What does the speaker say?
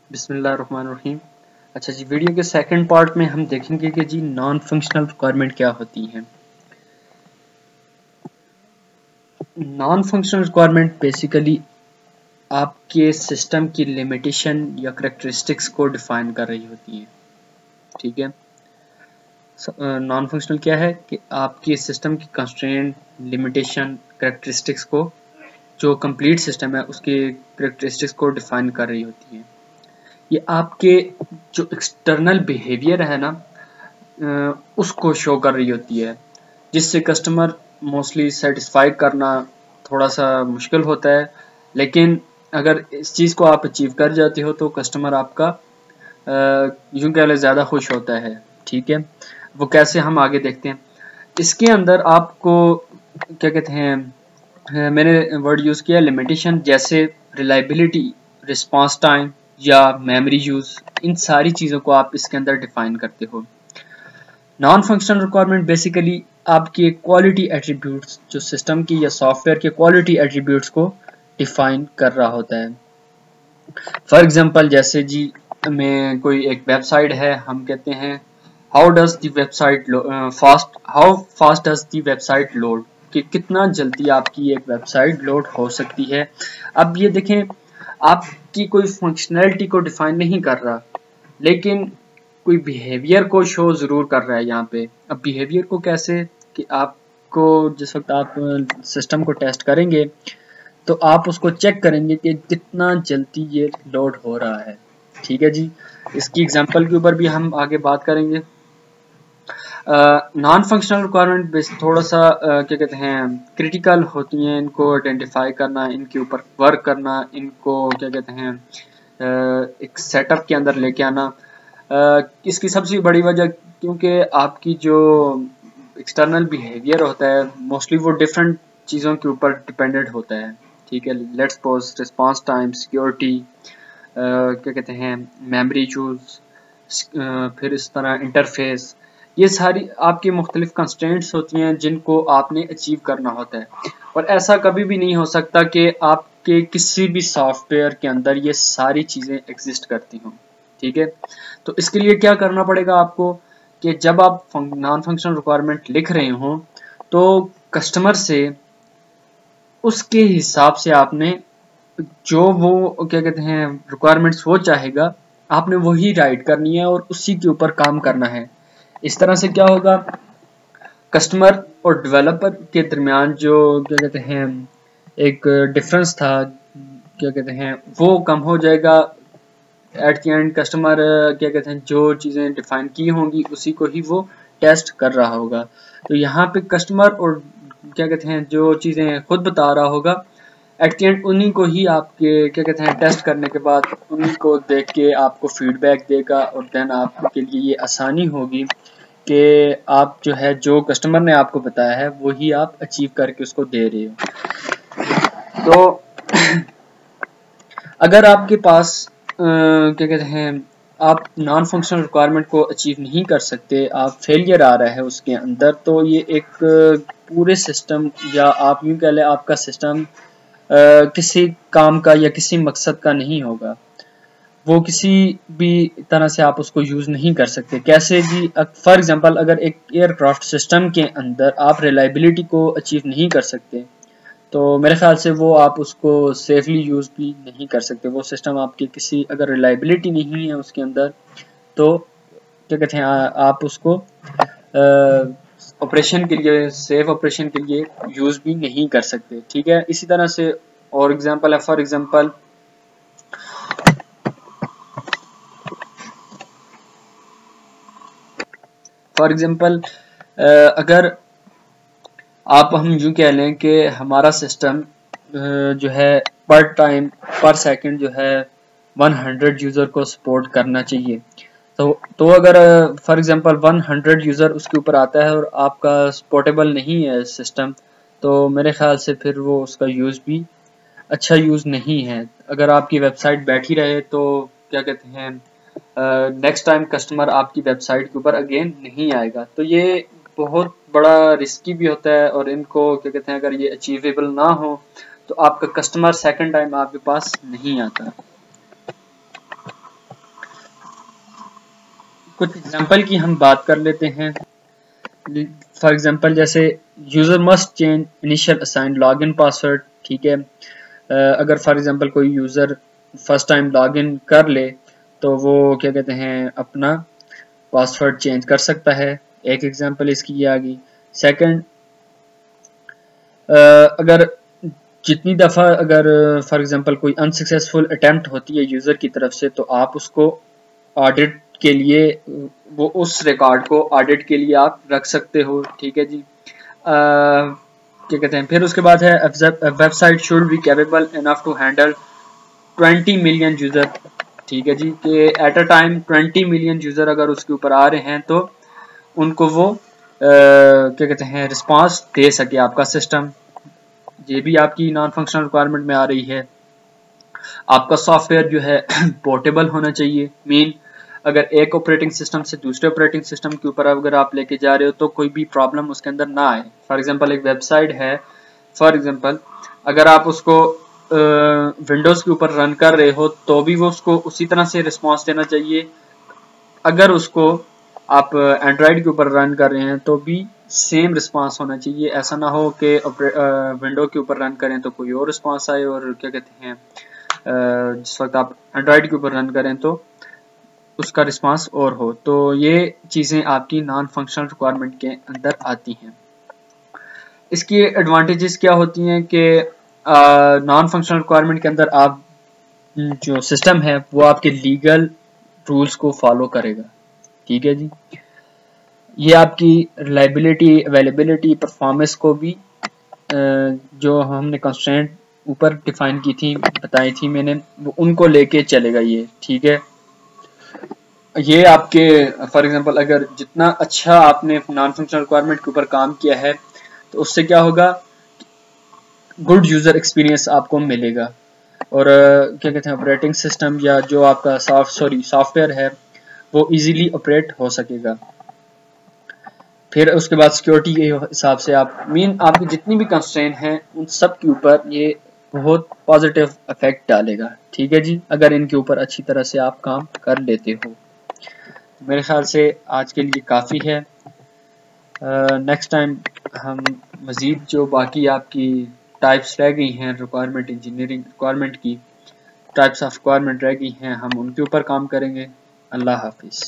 बिस्मिल्लाहिर्रहमानिर्रहीम। अच्छा जी, वीडियो के सेकंड पार्ट में हम देखेंगे कि जी नॉन फंक्शनल रिक्वायरमेंट क्या होती हैं। नॉन फंक्शनल रिक्वायरमेंट बेसिकली आपके सिस्टम की लिमिटेशन या करेक्टरिस्टिक्स को डिफाइन कर रही होती हैं। ठीक है, नॉन फंक्शनल क्या है कि आपके सिस्टम की कंस्ट्रेंट, लिमिटेशन, करेक्टरिस्टिक्स को, जो कंप्लीट सिस्टम है उसके करेक्टरिस्टिक्स को डिफाइन कर रही होती हैं। ये आपके जो एक्सटर्नल बिहेवियर है ना, उसको शो कर रही होती है, जिससे कस्टमर मोस्टली सेटिस्फाई करना थोड़ा सा मुश्किल होता है। लेकिन अगर इस चीज़ को आप अचीव कर जाते हो तो कस्टमर आपका यूं कह लें ज़्यादा खुश होता है। ठीक है, वो कैसे हम आगे देखते हैं। इसके अंदर आपको क्या कहते हैं, मैंने वर्ड यूज़ किया लिमिटेशन, जैसे रिलायबिलिटी, रिस्पांस टाइम या मेमोरी यूज़, इन सारी चीज़ों को आप इसके अंदर डिफाइन करते हो। नॉन फंक्शनल रिक्वायरमेंट बेसिकली आपके क्वालिटी एट्रीब्यूट्स, जो सिस्टम की या सॉफ्टवेयर के क्वालिटी एट्रीब्यूट्स को डिफाइन कर रहा होता है। फॉर एग्जांपल, जैसे जी में कोई एक वेबसाइट है, हम कहते हैं how fast does the website load, कि कितना जल्दी आपकी एक वेबसाइट लोड हो सकती है। अब ये देखें, आपकी कोई फंक्शनैलिटी को डिफाइन नहीं कर रहा, लेकिन कोई बिहेवियर को शो जरूर कर रहा है यहाँ पे। अब बिहेवियर को कैसे, कि आपको जिस वक्त आप सिस्टम को टेस्ट करेंगे तो आप उसको चेक करेंगे कि कितना जल्दी ये लोड हो रहा है। ठीक है जी, इसकी एग्जांपल के ऊपर भी हम आगे बात करेंगे। नॉन फंक्शनल रिक्वायरमेंट थोड़ा सा क्या कहते हैं, क्रिटिकल होती हैं। इनको आइडेंटिफाई करना, इनके ऊपर वर्क करना, इनको क्या कहते हैं एक सेटअप के अंदर लेके आना। इसकी सबसे बड़ी वजह, क्योंकि आपकी जो एक्सटर्नल बिहेवियर होता है मोस्टली वो डिफरेंट चीज़ों के ऊपर डिपेंडेंट होता है। ठीक है, let's suppose response time, security, क्या कहते हैं मेमोरी यूज, फिर इस तरह इंटरफेस, ये सारी आपकी मुख्तलिफ कंस्ट्रेंट्स होती हैं जिनको आपने अचीव करना होता है। और ऐसा कभी भी नहीं हो सकता कि आपके किसी भी सॉफ्टवेयर के अंदर ये सारी चीज़ें एग्जिस्ट करती हों। ठीक है, तो इसके लिए क्या करना पड़ेगा आपको, कि जब आप नॉन फंक्शनल रिक्वायरमेंट लिख रहे हों तो कस्टमर से उसके हिसाब से आपने जो वो क्या कहते हैं रिक्वायरमेंट्स वो चाहेगा, आपने वही राइट करनी है और उसी के ऊपर काम करना है। इस तरह से क्या होगा, कस्टमर और डेवलपर के दरमियान जो क्या कहते हैं एक डिफरेंस था, क्या कहते हैं वो कम हो जाएगा। एट द एंड कस्टमर क्या कहते हैं जो चीज़ें डिफाइन की होंगी उसी को ही वो टेस्ट कर रहा होगा। तो यहाँ पे कस्टमर और क्या कहते हैं जो चीज़ें खुद बता रहा होगा, एट द एंड उन्हीं को ही आपके क्या कहते हैं टेस्ट करने के बाद उन्हीं को देख के आपको फीडबैक देगा, और देन आपके लिए ये आसानी होगी कि आप जो है जो कस्टमर ने आपको बताया है वही आप अचीव करके उसको दे रहे हो। तो अगर आपके पास क्या कहते हैं आप नॉन फंक्शनल रिक्वायरमेंट को अचीव नहीं कर सकते, आप फेलियर आ रहा है उसके अंदर, तो ये एक पूरे सिस्टम या आप यूँ कह लें आपका सिस्टम किसी काम का या किसी मकसद का नहीं होगा। वो किसी भी तरह से आप उसको यूज़ नहीं कर सकते। कैसे जी, फॉर एग्जांपल अगर एक एयरक्राफ्ट सिस्टम के अंदर आप रिलायबिलिटी को अचीव नहीं कर सकते तो मेरे ख्याल से वो आप उसको सेफली यूज़ भी नहीं कर सकते। वो सिस्टम आपकी किसी अगर रिलायबिलिटी नहीं है उसके अंदर तो क्या कहते हैं आप उसको ऑपरेशन के लिए, सेफ ऑपरेशन के लिए यूज़ भी नहीं कर सकते। ठीक है, इसी तरह से और एग्जांपल है, फॉर एग्जांपल अगर आप हम यूँ कह लें कि हमारा सिस्टम जो है पर टाइम पर सेकंड जो है 100 यूज़र को सपोर्ट करना चाहिए। तो अगर फॉर एग्जांपल 100 यूज़र उसके ऊपर आता है और आपका सपोर्टेबल नहीं है सिस्टम, तो मेरे ख्याल से फिर वो उसका यूज़ भी अच्छा यूज़ नहीं है। अगर आपकी वेबसाइट बैठी रहे तो क्या कहते हैं नेक्स्ट टाइम कस्टमर आपकी वेबसाइट के ऊपर अगेन नहीं आएगा। तो ये बहुत बड़ा रिस्की भी होता है, और इनको क्या कहते हैं अगर ये अचीवेबल ना हो तो आपका कस्टमर सेकंड टाइम आपके पास नहीं आता। कुछ एग्जांपल की हम बात कर लेते हैं। फॉर एग्जांपल जैसे user must change initial assigned login password, ठीक है। अगर फॉर एग्जांपल कोई यूजर फर्स्ट टाइम लॉगिन कर ले तो वो क्या कहते हैं अपना पासवर्ड चेंज कर सकता है। एक एग्जांपल इसकी ये आ गई। सेकंड, अगर जितनी दफ़ा अगर फॉर एग्जांपल कोई अनसक्सेसफुल अटेम्प्ट होती है यूज़र की तरफ से तो आप उसको ऑडिट के लिए वो उस रिकॉर्ड को ऑडिट के लिए आप रख सकते हो, ठीक है जी। क्या कहते हैं फिर उसके बाद है website should be capable enough to handle 20 million user, ठीक है जी, कि at a time 20 million user अगर उसके ऊपर आ रहे हैं तो उनको वो क्या कहते हैं रिस्पांस दे सके आपका सिस्टम। ये भी आपकी नॉन फंक्शनल रिक्वायरमेंट में आ रही है। आपका सॉफ्टवेयर जो है पोर्टेबल होना चाहिए। मीन अगर एक ऑपरेटिंग सिस्टम से दूसरे ऑपरेटिंग सिस्टम के ऊपर अगर आप लेके जा रहे हो तो कोई भी प्रॉब्लम उसके अंदर ना आए। फॉर एग्जांपल एक वेबसाइट है, फॉर एग्जांपल अगर आप उसको विंडोज़ के ऊपर रन कर रहे हो तो भी वो उसको उसी तरह से रिस्पॉन्स देना चाहिए। अगर उसको आप एंड्रॉयड के ऊपर रन कर रहे हैं तो भी सेम रिस्पांस होना चाहिए। ऐसा ना हो कि विंडो के ऊपर रन करें तो कोई और रिस्पांस आए और क्या कहते हैं जिस वक्त आप एंड्रॉयड के ऊपर रन करें तो उसका रिस्पांस और हो। तो ये चीज़ें आपकी नॉन फंक्शनल रिक्वायरमेंट के अंदर आती हैं। इसकी एडवांटेजेस क्या होती हैं कि नॉन फंक्शनल रिक्वायरमेंट के अंदर आप जो सिस्टम है वो आपके लीगल रूल्स को फॉलो करेगा, ठीक है जी। ये आपकी रिलायबिलिटी, अवेलेबिलिटी, परफॉर्मेंस को भी जो हमने कंस्ट्रेंट ऊपर डिफाइन की थी, बताई थी मैंने, वो उनको लेके चलेगा ये, ठीक है। ये आपके फॉर एग्जांपल अगर जितना अच्छा आपने नॉन फंक्शनल रिक्वायरमेंट के ऊपर काम किया है तो उससे क्या होगा, गुड यूजर एक्सपीरियंस आपको मिलेगा और क्या कहते हैं ऑपरेटिंग सिस्टम या जो आपका सॉफ्टवेयर है वो इजीली ऑपरेट हो सकेगा। फिर उसके बाद सिक्योरिटी के हिसाब से आप आपकी जितनी भी कंस्ट्रेंट हैं उन सब के ऊपर ये बहुत पॉजिटिव इफेक्ट डालेगा, ठीक है जी, अगर इनके ऊपर अच्छी तरह से आप काम कर लेते हो। मेरे ख्याल से आज के लिए काफ़ी है। नेक्स्ट टाइम हम मज़ीद जो बाकी आपकी टाइप्स रह गई हैं रिक्वायरमेंट, इंजीनियरिंग रिक्वायरमेंट की टाइप्स ऑफ रिक्वायरमेंट रह गई हैं, हम उनके ऊपर काम करेंगे। अल्लाह हाफिज़।